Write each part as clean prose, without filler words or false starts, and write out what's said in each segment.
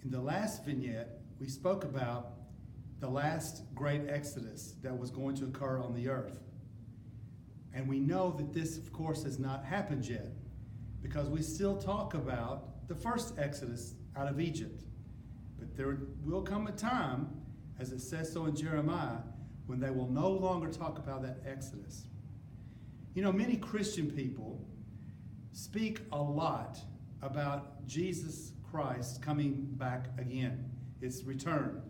In the last vignette, we spoke about the last great exodus that was going to occur on the earth. And we know that this, of course, has not happened yet, because we still talk about the first exodus out of Egypt. But there will come a time, as it says so in Jeremiah, when they will no longer talk about that exodus. You know, many Christian people speak a lot about Jesus Christ coming back again, his return.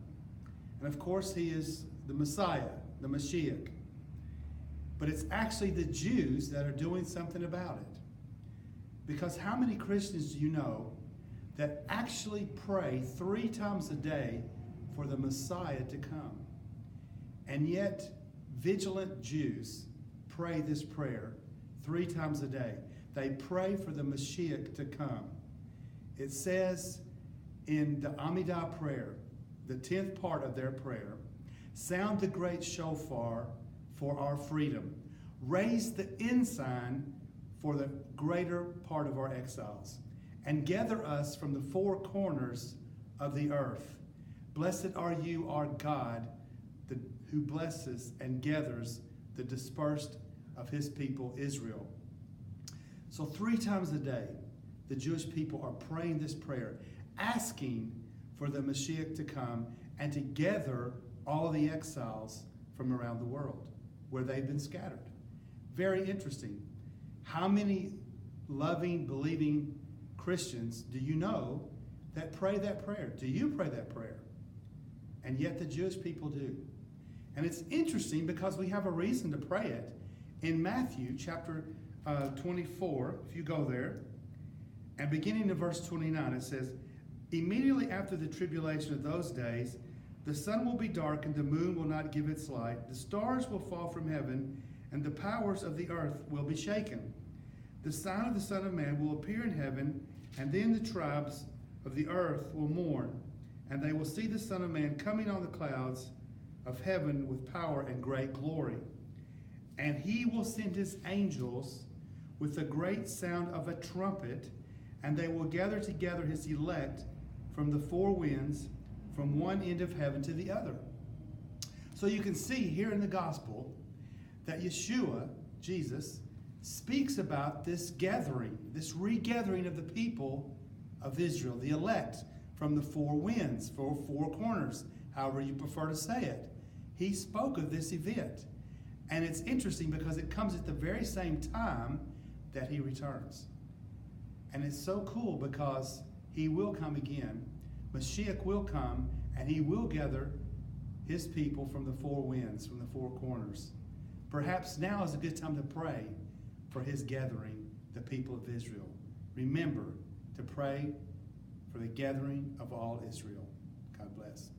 And of course, he is the Messiah, the Mashiach. But it's actually the Jews that are doing something about it. Because how many Christians do you know that actually pray 3 times a day for the Messiah to come? And yet, vigilant Jews pray this prayer 3 times a day. They pray for the Mashiach to come. It says in the Amidah prayer, the 10th part of their prayer, sound the great shofar for our freedom. Raise the ensign for the greater part of our exiles. And gather us from the 4 corners of the earth. Blessed are you, our God, who blesses and gathers the dispersed of his people, Israel. So 3 times a day, the Jewish people are praying this prayer, asking for the Mashiach to come and to gather all the exiles from around the world where they've been scattered. Very interesting. How many loving, believing Christians do you know that pray that prayer? Do you pray that prayer? And yet the Jewish people do. And it's interesting because we have a reason to pray it. In Matthew chapter 24, if you go there, and beginning in verse 29, it says, immediately after the tribulation of those days, the sun will be darkened, the moon will not give its light, the stars will fall from heaven, and the powers of the earth will be shaken. The sign of the Son of Man will appear in heaven, and then the tribes of the earth will mourn, and they will see the Son of Man coming on the clouds of heaven with power and great glory. And he will send his angels with a great sound of a trumpet, and they will gather together his elect from the 4 winds, from one end of heaven to the other. So you can see here in the gospel that Yeshua, Jesus, speaks about this gathering, this regathering of the people of Israel, the elect from the 4 winds, 4 corners, however you prefer to say it. He spoke of this event. And it's interesting because it comes at the very same time that he returns. And it's so cool because he will come again. Mashiach will come and he will gather his people from the 4 winds, from the 4 corners. Perhaps now is a good time to pray for his gathering, the people of Israel. Remember to pray for the gathering of all Israel. God bless.